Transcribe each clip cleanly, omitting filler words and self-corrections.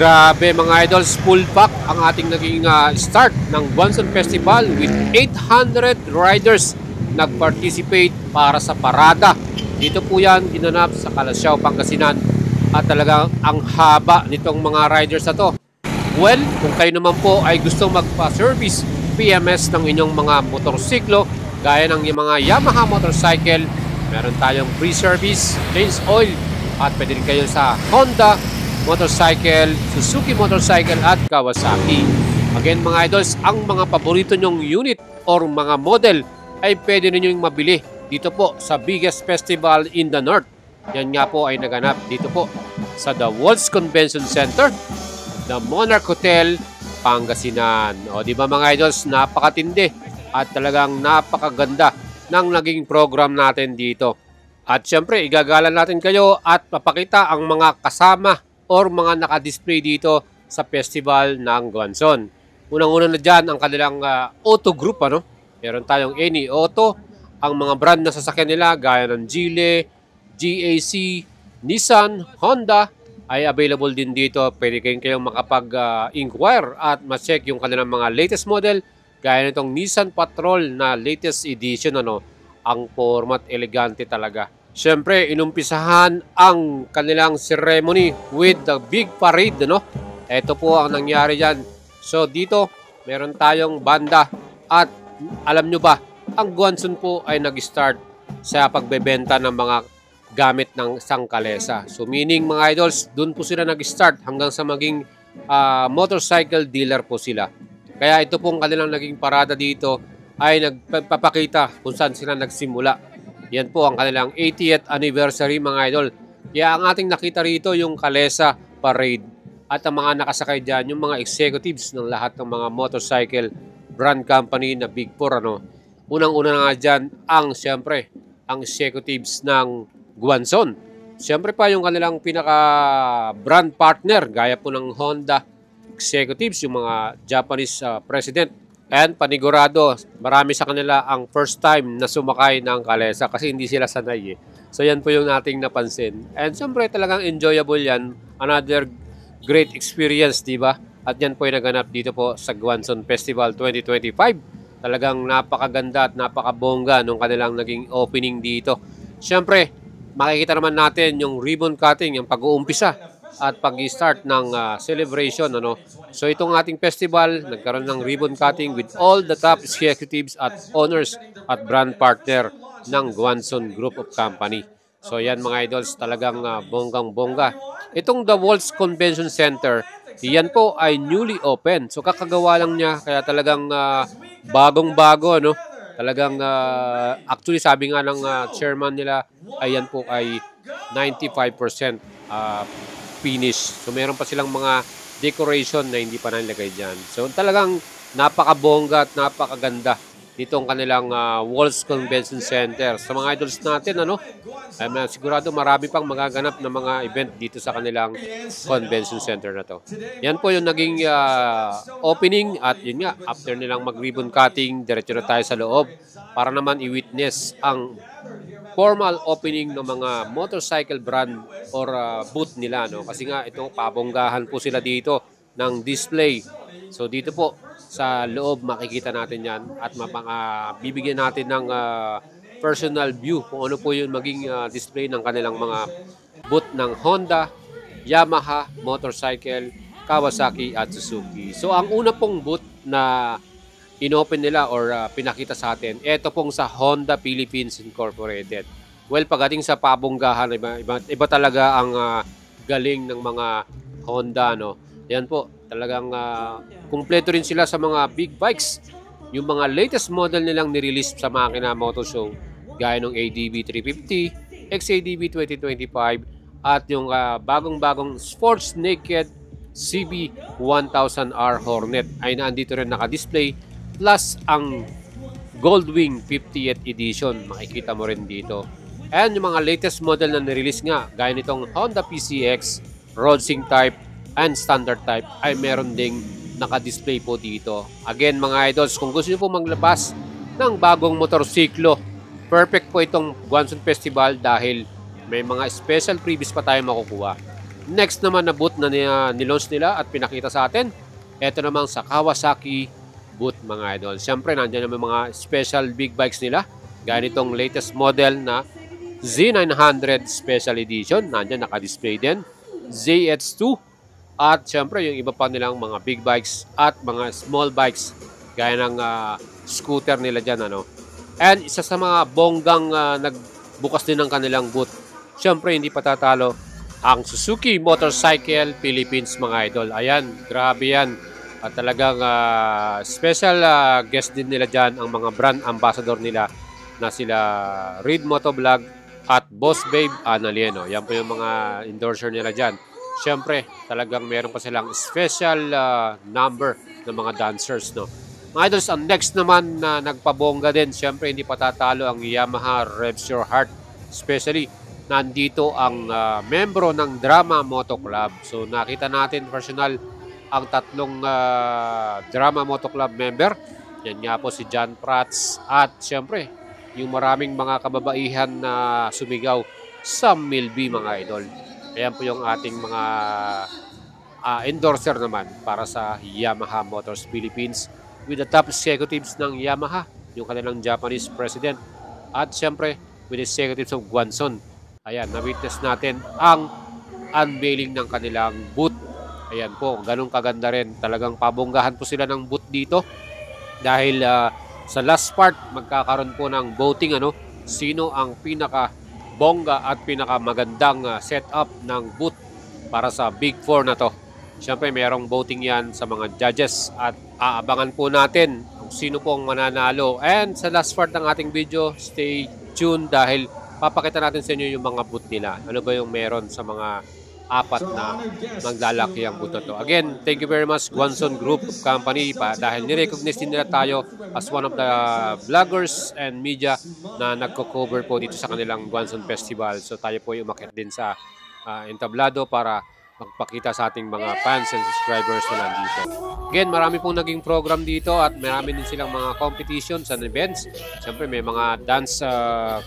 Grabe mga idols, full pack ang ating naging start ng Guanzon Festival with 800 riders nag-participate para sa parada. Dito po yan ginanap sa Calasiao, Pangasinan. At talagang ang haba nitong mga riders na to. Well, kung kayo naman po ay gustong magpa-service PMS ng inyong mga motorsiklo, gaya ng mga Yamaha motorcycle, meron tayong free service, change oil, at pwede rin kayo sa Honda motorcycle, Suzuki motorcycle at Kawasaki. Again mga idols, ang mga paborito nyong unit or mga model ay pwede ninyong mabili dito po sa biggest festival in the North. Yan nga po ay naganap dito po sa The Waltz Convention Center, The Monarch Hotel, Pangasinan. O di ba mga idols, napakatindi at talagang napakaganda ng naging program natin dito. At syempre, igagalan natin kayo at papakita ang mga kasama or mga naka-display dito sa festival ng Guanzon. Unang-una na dyan ang kanilang auto group. Meron tayong Eni Auto, ang mga brand na sasakyan nila gaya ng Geely, GAC, Nissan, Honda ay available din dito. Pwede kayong makapag-inquire at ma-check yung kanilang mga latest model gaya nitong Nissan Patrol na latest edition. Ang format elegante talaga. Siyempre, inumpisahan ang kanilang ceremony with the big parade. Ito po ang nangyari dyan. So dito, meron tayong banda at alam nyo ba, ang Guanzon po ay nag-start sa pagbebenta ng mga gamit ng sangkalesa. So meaning mga idols, dun po sila nag-start hanggang sa maging motorcycle dealer po sila. Kaya ito pong kanilang naging parada dito ay nagpapakita kung saan sila nagsimula. Yan po ang kanilang 80th anniversary mga idol. Kaya ang ating nakita rito yung Kalesa Parade. At ang mga nakasakay dyan, yung mga executives ng lahat ng mga motorcycle brand company na Big Four. Unang-una na nga dyan siyempre, ang executives ng Guanzon. Siyempre pa yung kanilang pinaka-brand partner, gaya po ng Honda executives, yung mga Japanese president. And panigurado, marami sa kanila ang first time na sumakay ng Kalesa kasi hindi sila sanay. So yan po yung nating napansin. And siyempre talagang enjoyable yan. Another great experience, di ba? At yan po yung naganap dito po sa Guanzon Festival 2025. Talagang napakaganda at napakabongga nung kanilang naging opening dito. Siyempre, makikita naman natin yung ribbon cutting, yung pag-uumpisa at pag-start ng celebration. So itong ating festival, nagkaroon ng ribbon cutting with all the top executives at owners at brand partner ng Guanzon Group of Company. So yan mga idols, talagang bonggang-bongga. Itong The Waltz Convention Center, yan po ay newly open. So kakagawa lang niya, kaya talagang bagong-bago. Talagang actually sabi nga ng chairman nila, ayan po ay 95% finish. So meron pa silang mga decoration na hindi pa nalagay dyan. So talagang napakabongga at napakaganda ditong kanilang Waltz Convention Center. Sa mga idols natin, sigurado marami pang magaganap na mga event dito sa kanilang convention center na to. Yan po yung naging opening at yun nga, after nilang mag-ribbon cutting, diretso na tayo sa loob para naman i-witness ang formal opening ng mga motorcycle brand or booth nila. Kasi nga ito, pabonggahan po sila dito ng display. So dito po sa loob makikita natin yan at bibigyan natin ng personal view kung ano po yung maging display ng kanilang mga booth ng Honda, Yamaha, motorcycle, Kawasaki at Suzuki. So ang una pong booth na inopen nila or pinakita sa atin, ito pong sa Honda Philippines Incorporated. Well, pagdating sa pabonggahan, iba talaga ang galing ng mga Honda. Yan po, talagang kumpleto rin sila sa mga big bikes. Yung mga latest model nilang nirelease sa Makina Motor Show, gaya ng ADB 350, XADB 2025, at yung bagong-bagong Sports Naked CB 1000R Hornet ay naandito rin naka-display. Plus ang Goldwing 50th edition, makikita mo rin dito. And yung mga latest model na nirelease nga, gaya nitong Honda PCX, Rodsing Type, and Standard Type ay meron ding naka-display po dito. Again mga idols, kung gusto nyo po maglabas ng bagong motorsiklo, perfect po itong Guanzon Festival dahil may mga special freebies pa tayo makukuha. Next naman na boot na nilaunch nila at pinakita sa atin, ito namang sa Kawasaki boot mga idol. Siyempre, nandiyan naman mga special big bikes nila. Gaya nitong latest model na Z900 Special Edition. Nandiyan naka-display din. ZX2. At siyempre, yung iba pa nilang mga big bikes at mga small bikes. Gaya ng scooter nila dyan. Ano? And isa sa mga bonggang nagbukas din ng kanilang boot. Siyempre, hindi patatalo ang Suzuki Motorcycle Philippines mga idol. Ayan, grabe yan. At talagang special guest din nila dyan ang mga brand ambassador nila na sila Reed Motovlog at Boss Babe Analieno. Yan po yung mga endorser nila dyan. Siyempre, talagang meron pa silang special number ng mga dancers. No? Mga idols, ang next naman na nagpabongga din, siyempre hindi patatalo ang Yamaha Revs Your Heart. Especially, nandito ang membro ng Drama Moto Club. So nakita natin personal ang tatlong Drama Moto Club member. Yan nga po si John Prats at siyempre yung maraming mga kababaihan na sumigaw sa Milby mga idol. Ayan po yung ating mga endorser naman para sa Yamaha Motors Philippines with the top executives ng Yamaha, yung kanilang Japanese president at siyempre with the executives of Guanzon. Ayan, na-witness natin ang unveiling ng kanilang booth. Ayan po, ganun kaganda rin. Talagang pabonggahan po sila ng booth dito. Dahil sa last part, magkakaroon po ng voting. Sino ang pinaka-bongga at pinaka-magandang setup ng booth para sa Big 4 na to. Siyempre, mayroong voting yan sa mga judges. At aabangan po natin kung sino pong mananalo. And sa last part ng ating video, stay tuned dahil papakita natin sa inyo yung mga booth nila. Ano ba yung meron sa mga apat na maglalaki ang booth na to. Again, thank you very much Guanzon Group of Company dahil nirecognize din nila tayo as one of the vloggers and media na nagko-cover po dito sa kanilang Guanzon Festival. So tayo po yung umakyat din sa entablado para magpakita sa ating mga fans and subscribers na nandito. Again, marami pong naging program dito at marami din silang mga competitions and events. Siyempre, may mga dance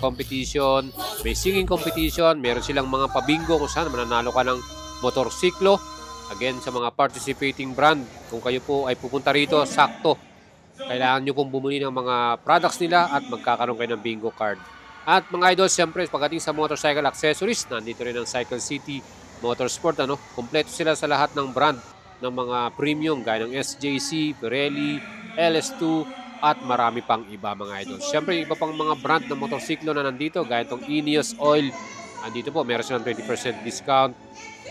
competition, may singing competition, meron silang mga pabingo kung saan mananalo ka ng motorsiklo. Again, sa mga participating brand, kung kayo po ay pupunta rito, sakto. Kailangan nyo pong bumili ng mga products nila at magkakaroon kayo ng bingo card. At mga idol, siyempre, pagdating sa motorcycle accessories, nandito rin ang Cycle City Motorsport. Kompleto sila sa lahat ng brand ng mga premium gaya ng SJC, Pirelli, LS2 at marami pang iba mga idol. Siyempre, iba pang mga brand ng motorsiklo na nandito gaya itong Ineos Oil. Andito po, meron silang 20% discount.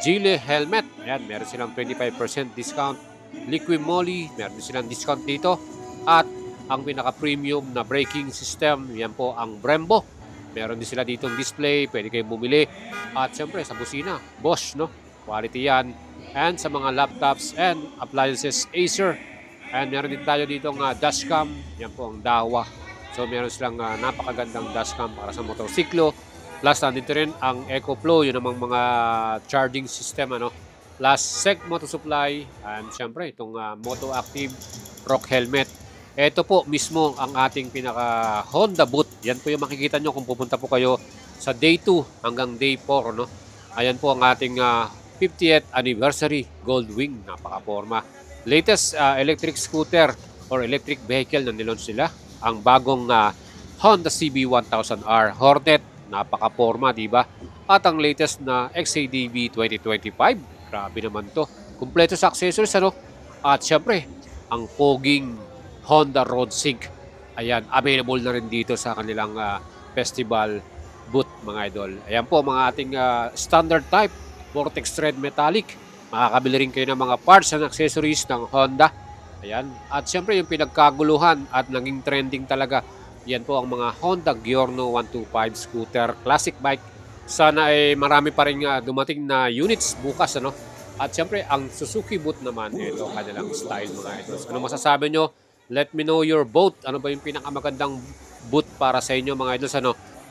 Gile Helmet, ayan, meron silang 25% discount. Liqui Moly, meron silang discount dito. At ang pinaka-premium na braking system, yan po ang Brembo. Meron din sila ditong display, pwede kayong bumili. At siyempre sa busina, Bosch, quality yan. And sa mga laptops and appliances, Acer. And meron din tayo ditong dashcam, yan po ang Dahua. So meron silang napakagandang dashcam para sa motorsiklo. Plus nandito rin ang EcoFlow, yun namang mga charging system. Plus SEC Moto Supply. And siyempre itong Moto Active Rock Helmet. Ito po mismo ang ating pinaka Honda booth. Yan po yung makikita nyo kung pupunta po kayo sa day 2 hanggang day 4. Ayan po ang ating 50th anniversary Gold Wing. Napaka-forma. Latest electric scooter or electric vehicle na nilaunch nila. Ang bagong Honda CB1000R Hornet. Napaka-forma, diba? At ang latest na XADV 2025. Grabe naman to. Kumpleto sa accessories, At syempre, ang poging Honda Road Sync. Ayan, available na rin dito sa kanilang festival booth mga idol. Ayan po mga ating standard type Vortex Thread Metallic. Makakabili rin kayo ng mga parts and accessories ng Honda. Ayan. At siyempre yung pinagkaguluhan at naging trending talaga. Yan po ang mga Honda Giorno 125 scooter classic bike. Sana ay marami pa rin dumating na units bukas. At siyempre ang Suzuki booth naman. Ito kanilang style mga idol. Ano masasabi nyo? Let me know your vote. Ano ba yung pinakamagandang booth para sa inyo mga idols?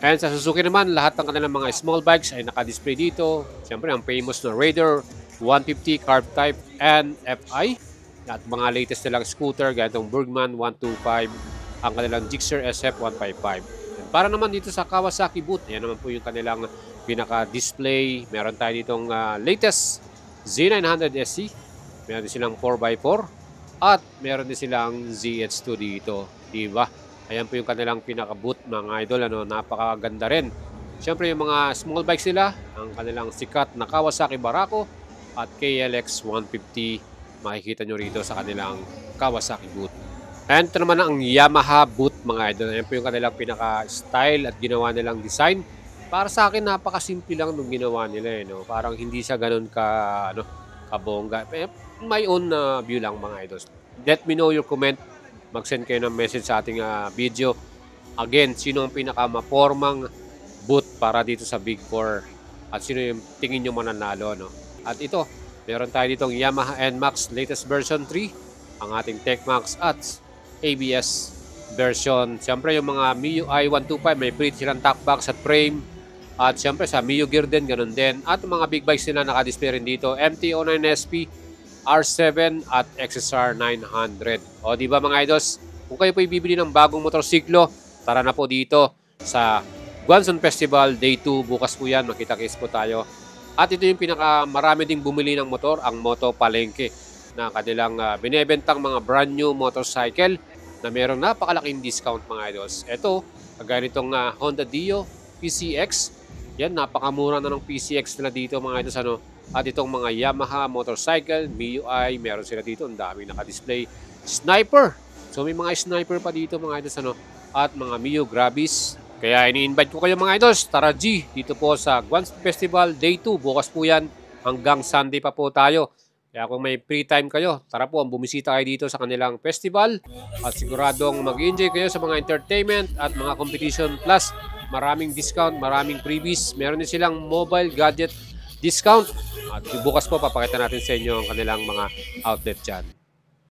And sa Suzuki naman, lahat ng kanilang mga small bikes ay naka-display dito. Siyempre, ang famous na Raider 150 Carb Type and FI. At mga latest nilang scooter, gaya itong Bergman 125, ang kanilang Gixxer SF 155. And Para naman dito sa Kawasaki booth, yan naman po yung kanilang pinaka-display. Meron tayo ditong latest Z900 SC. Meron din silang 4x4 at meron din silang ZH2 dito, di ba? Ayan po yung kanilang pinaka-booth mga idol, ano, napakaganda rin. Siyempre yung mga small bikes nila, ang kanilang sikat na Kawasaki Barako at KLX 150, makikita nyo rito sa kanilang Kawasaki booth. And ito naman ang Yamaha booth mga idol. Ayan po yung kanilang pinaka-style at ginawa nilang design. Para sa akin, napakasimple lang nung ginawa nila. No? Parang hindi siya ganun kabongga. My own view lang mga idols. Let me know your comment. Mag-send kayo ng message sa ating video. Again, sino ang pinaka-mapormang booth para dito sa Big 4? At sino yung tingin nyo mananalo? No? At ito, meron tayo ditong Yamaha NMAX latest version 3. Ang ating TechMax at ABS version. Siyempre yung mga MIUI 125 may pre silang top box at frame. At siyempre sa Mio Gear din, ganun din. At mga big bikes nila nakadisplay rin dito. MT-09SP, R7 at XSR 900. O di ba mga idols, kung kayo po ibibili ng bagong motorsiklo, tara na po dito sa Guangzhou Festival Day 2. Bukas po yan, makita-kits po tayo. At ito yung pinakamarami ding bumili ng motor, ang Moto Palengke, na kanilang binebentang mga brand new motorcycle na mayroong napakalaking discount mga idols. Ito, kagaya nitong Honda Dio PCX. Yan, napakamura na ng PCX nila dito mga idols. Ano? At itong mga Yamaha motorcycle, MIUI, meron sila dito. Ang daming nakadisplay. Sniper. So may mga sniper pa dito mga idols. Ano? At mga Mio Grabis. Kaya ini-invite ko kayo mga idols. Tara G, dito po sa Guangzhou Festival Day 2. Bukas po yan. Hanggang Sunday pa po tayo. Kaya kung may free time kayo, tara po, bumisita kayo dito sa kanilang festival. At siguradong mag-enjoy kayo sa mga entertainment at mga competition. Plus, maraming discount, maraming freebies. Meron din silang mobile gadget discount. At bukas po, papakita natin sa inyo ang kanilang mga outlet dyan.